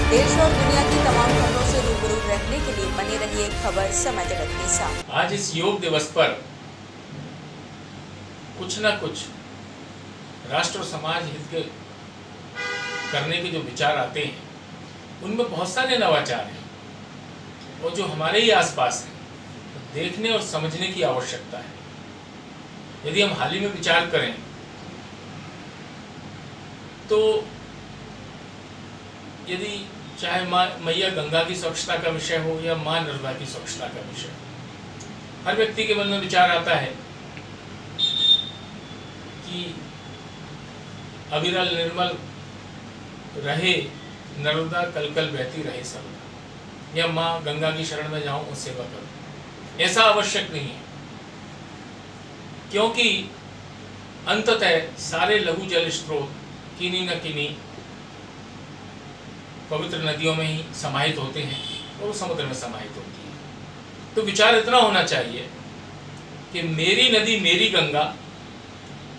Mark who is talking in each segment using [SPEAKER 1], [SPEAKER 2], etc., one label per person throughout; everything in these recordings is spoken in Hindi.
[SPEAKER 1] देश और दुनिया की तमाम खबरों से रूबरू रहने के लिए बने रहिए खबर समय जगत के साथ।
[SPEAKER 2] आज इस योग दिवस पर कुछ न कुछ राष्ट्र और समाज हित के करने के जो विचार आते हैं उनमें बहुत सारे नवाचार हैं और जो हमारे ही आसपास हैं देखने और समझने की आवश्यकता है। यदि हम हाल ही में विचार करें तो यदि चाहे माँ मैया गंगा की स्वच्छता का विषय हो या माँ नर्मदा की स्वच्छता का विषय हो, हर व्यक्ति के मन में विचार आता है कि अविरल निर्मल रहे नर्मदा कल कल बहती रहे सर्वदा, या माँ गंगा की शरण में जाऊं और सेवा करूं। ऐसा आवश्यक नहीं है, क्योंकि अंततः सारे लघु जल स्रोत किन्हीं न किन्हीं पवित्र नदियों में ही समाहित होते हैं और समुद्र में समाहित होती है। तो विचार इतना होना चाहिए कि मेरी नदी मेरी गंगा,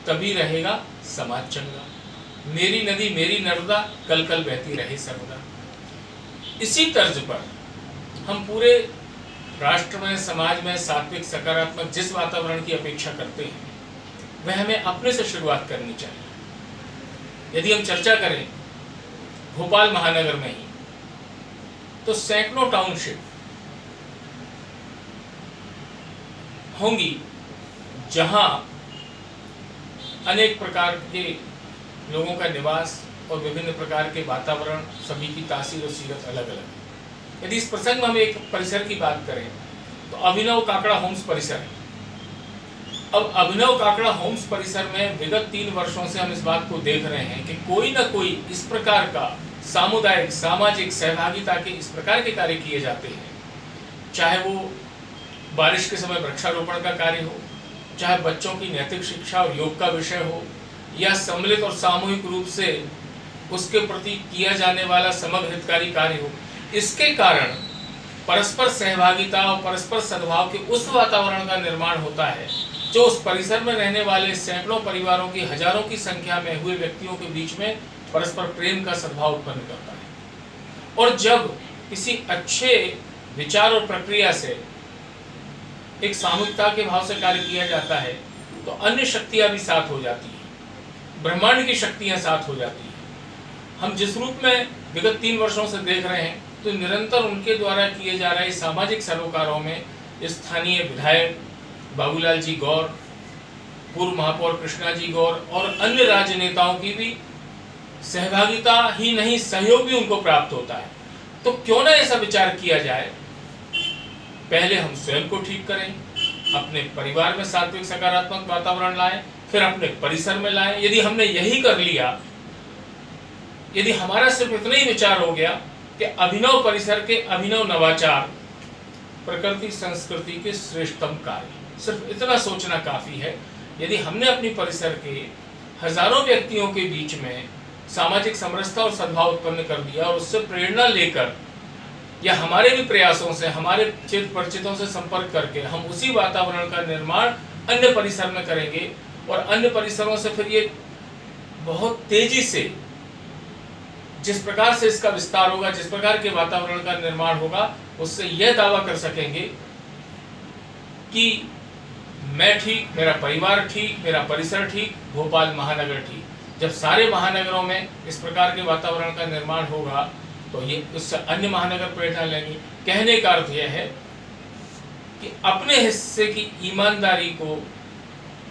[SPEAKER 2] तभी रहेगा समाज चंगा। मेरी नदी मेरी नर्मदा, कल कल बहती रहे सर्वदा। इसी तर्ज पर हम पूरे राष्ट्र में, समाज में सात्विक सकारात्मक जिस वातावरण की अपेक्षा करते हैं वह हमें अपने से शुरुआत करनी चाहिए। यदि हम चर्चा करें भोपाल महानगर में ही, तो सैकड़ों टाउनशिप होंगी जहां अनेक प्रकार के लोगों का निवास और विभिन्न प्रकार के वातावरण, सभी की तासीर और सीरत अलग अलग है। यदि इस प्रसंग में हम एक परिसर की बात करें तो अभिनव काकड़ा होम्स परिसर है। अब अभिनव काकड़ा होम्स परिसर में विगत 3 वर्षों से हम इस बात को देख रहे हैं कि कोई ना कोई इस प्रकार का सामुदायिक सामाजिक सहभागिता के इस प्रकार के कार्य किए जाते हैं। चाहे वो बारिश के समय वृक्षारोपण का कार्य हो, चाहे बच्चों की नैतिक शिक्षा और योग का विषय हो, या सम्मिलित और सामूहिक रूप से उसके प्रति किया जाने वाला समग्र हितकारी कार्य हो। इसके कारण परस्पर सहभागिता और परस्पर सद्भाव के उस वातावरण का निर्माण होता है जो उस परिसर में रहने वाले सैकड़ों परिवारों की, हजारों की संख्या में हुए व्यक्तियों के बीच में परस्पर प्रेम का सद्भाव उत्पन्न करता है। और जब किसी अच्छे विचार और प्रक्रिया से एक सामूहिकता के भाव से कार्य किया जाता है तो अन्य शक्तियां भी साथ हो जाती हैं, ब्रह्मांड की शक्तियां साथ हो जाती हैं। हम जिस रूप में विगत 3 वर्षों से देख रहे हैं तो निरंतर उनके द्वारा किए जा रहे सामाजिक सरोकारों में स्थानीय विधायक बाबूलाल जी गौर, पूर्व महापौर कृष्णा जी गौर और अन्य राजनेताओं की भी सहभागिता ही नहीं, सहयोग भी उनको प्राप्त होता है। तो क्यों ना ऐसा विचार किया जाए, पहले हम स्वयं को ठीक करें, अपने परिवार में सात्विक सकारात्मक वातावरण लाएं, फिर अपने परिसर में लाएं। यदि हमने यही कर लिया, यदि हमारा सिर्फ इतना ही विचार हो गया कि अभिनव परिसर के अभिनव नवाचार प्रकृति संस्कृति के श्रेष्ठतम कार्य, सिर्फ इतना सोचना काफी है। यदि हमने अपनी परिसर के हजारों व्यक्तियों के बीच में सामाजिक समरसता और सद्भाव उत्पन्न कर दिया और उससे प्रेरणा लेकर या हमारे भी प्रयासों से, हमारे चित परिचितों से संपर्क करके हम उसी वातावरण का निर्माण अन्य परिसर में करेंगे और अन्य परिसरों से फिर ये बहुत तेजी से जिस प्रकार से इसका विस्तार होगा, जिस प्रकार के वातावरण का निर्माण होगा, उससे यह दावा कर सकेंगे कि मैं ठीक, मेरा परिवार ठीक, मेरा परिसर ठीक, भोपाल महानगर ठीक। जब सारे महानगरों में इस प्रकार के वातावरण का निर्माण होगा तो ये उससे अन्य महानगर प्रेरणा लेंगे। कहने का अर्थ यह है कि अपने हिस्से की ईमानदारी को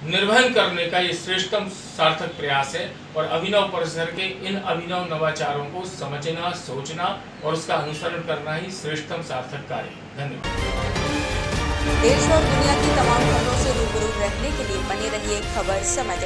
[SPEAKER 2] निर्वहन करने का ये श्रेष्ठतम सार्थक प्रयास है और अभिनव परिसर के इन अभिनव नवाचारों को समझना, सोचना और उसका अनुसरण करना ही श्रेष्ठतम सार्थक कार्य है। धन्यवाद।
[SPEAKER 1] देश और दुनिया की तमाम खबरों से रूबरू रहने के लिए बने रहिए खबर समय जगत।